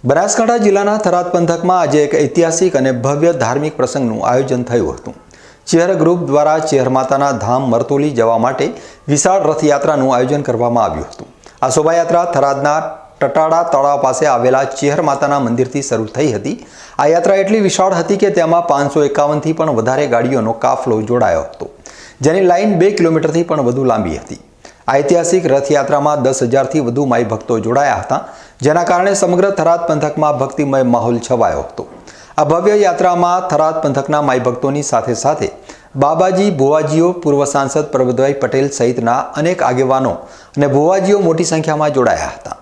બનાસકાંઠા જિલ્લાના થરાદ પંથકમાં આજે એક ઐતિહાસિક અને ભવ્ય ધાર્મિક પ્રસંગનું આયોજન થયું હતું। ચેહર ગ્રુપ દ્વારા ચેહર માતાના ધામ મરતોલી જવા માટે વિશાળ રથયાત્રાનું આયોજન કરવામાં આવ્યું હતું। આ શોભાયાત્રા થરાદના ટટાડા તળાવ પાસે આવેલા ચેહર માતાના મંદિરથી શરૂ થઈ હતી। આ યાત્રા એટલી વિશાળ હતી કે તેમાં 551થી પણ વધારે ગાડીઓનો કાફલો જોડાયો હતો, જેની લાઇન 2 કિલોમીટરથી પણ વધુ લાંબી હતી। આ ઐતિહાસિક રથયાત્રામાં 10,000થી વધુ માઈ ભક્તો જોડાયા હતા, જેના કારણે સમગ્ર થરાદ પંથકમાં ભક્તિમય માહોલ છવાયો હતો। આ ભવ્ય યાત્રામાં થરાદ પંથકના માઈ ભક્તોની સાથે સાથે બાબાજી ભુવાજીઓ, પૂર્વ સાંસદ પ્રબોધભાઈ પટેલ સહિતના અનેક આગેવાનો અને ભુવાજીઓ મોટી સંખ્યામાં જોડાયા હતા।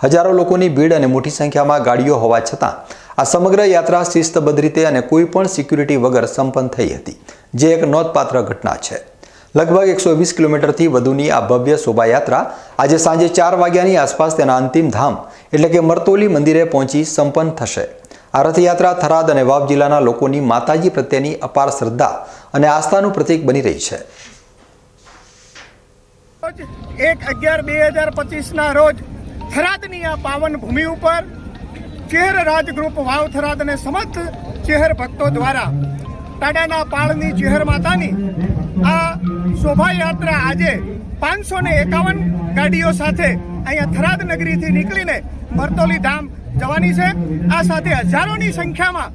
હજારો લોકોની ભીડ અને મોટી સંખ્યામાં ગાડીઓ હોવા છતાં આ સમગ્ર યાત્રા શિસ્તબદ્ધ રીતે અને કોઈ પણ સિક્યુરિટી વગર સંપન્ન થઈ હતી, જે એક નોંધપાત્ર ઘટના છે। લગભગ 120 કિલોમીટરથી વધુની આ ભવ્ય શોભાયાત્રા આજે સાંજે 4 વાગ્યાની આસપાસ તેના અંતિમ ધામ એટલે કે મરતોલી મંદિરે પહોંચી સંપન્ન થશે। આ રથયાત્રા થરાદ અને વાવ જિલ્લાના લોકોની માતાજી પ્રત્યેની અપાર શ્રદ્ધા અને આસ્થાનું પ્રતીક બની રહી છે। 1/11/2025 રોજ થરાદની આ પાવન ભૂમિ ઉપર ચેહર રાજ ગ્રુપ વાવ થરાદ અને સમસ્ત ચેહર ભક્તો દ્વારા ટાડાના પાળની ચેહર માતાની આ શોભાયાત્રા આજે 551 ગાડીઓ સાથે અહીંયા થરાદ નગરીથી નીકળીને મરતોલી ધામ જવાની છે। આ સાથે હજારોની સંખ્યામાં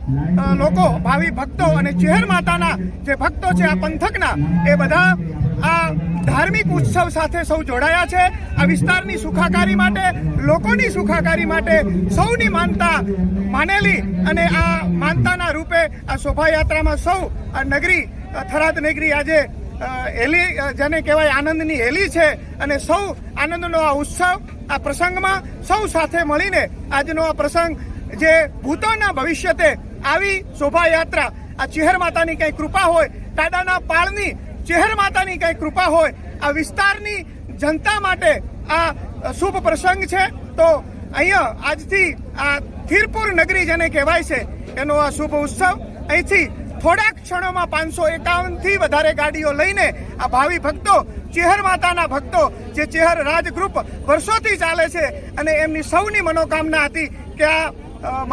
લોકો, ભાવિ ભક્તો અને ચેહર માતાના જે ભક્તો છે આ પંથકના, એ બધા આ ધાર્મિક ઉત્સવ સાથે સૌ જોડાયા છે। આ વિસ્તારની સુખાકારી માટે, લોકોની સુખાકારી માટે સૌની માનતા માનેલી અને આ માનતાના રૂપે આ શોભાયાત્રામાં સૌ આ નગરી થરાદ નગરી આજે હેલી, જેને કહેવાય આનંદની હેલી છે અને સૌ આનંદનો આ ઉત્સવ, આ પ્રસંગમાં સૌ સાથે મળીને આજનો આ પ્રસંગ જે ભૂતોના ભવિષ્યતે આવી શોભાયાત્રા, આ ચેહર માતાની કંઈ કૃપા હોય, ટાડાના પાળની ચેહર માતાની કંઈ કૃપા હોય, આ વિસ્તારની જનતા માટે આ શુભ પ્રસંગ છે। તો અહીંયા આજથી આ થીરપુર નગરી જેને કહેવાય છે એનો આ શુભ ઉત્સવ અહીંથી થોડા ક્ષણોમાં 551થી વધારે ગાડીઓ લઈને આ ભાવિ ભક્તો, ચેહર માતાના ભક્તો, જે ચેહર રાજ ગ્રુપ વર્ષોથી ચાલે છે અને એમની સૌની મનોકામના હતી કે આ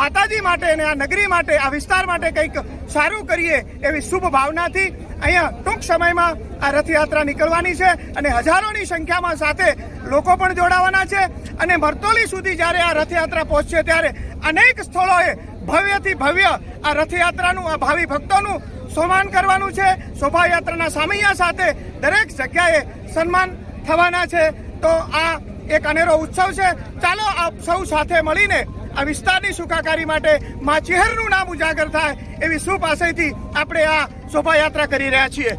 માતાજી માટે અને આ નગરી માટે, આ વિસ્તાર માટે કંઈક સારું કરીએ એવી શુભ ભાવનાથી અહીંયા ટૂંક સમયમાં આ રથયાત્રા નીકળવાની છે અને હજારોની સંખ્યામાં સાથે લોકો પણ જોડાવાના છે। અને મરતોલી સુધી જ્યારે આ રથયાત્રા પહોંચશે ત્યારે અનેક સ્થળોએ ભવ્યથી ભવ્ય આ રથયાત્રાનું, આ ભાવિ ભક્તોનું સન્માન કરવાનું છે। શોભાયાત્રાના સામૈયા સાથે દરેક જગ્યાએ સન્માન થવાના છે। તો આ એક અનેરો ઉત્સવ છે। ચાલો આપ સૌ સાથે મળીને આ વિસ્તારની સુખાકારી માટે મા ચેહરનું નામ ઉજાગર થાય એવી શુભ આશયથી આપણે આ શોભાયાત્રા કરી રહ્યા છીએ।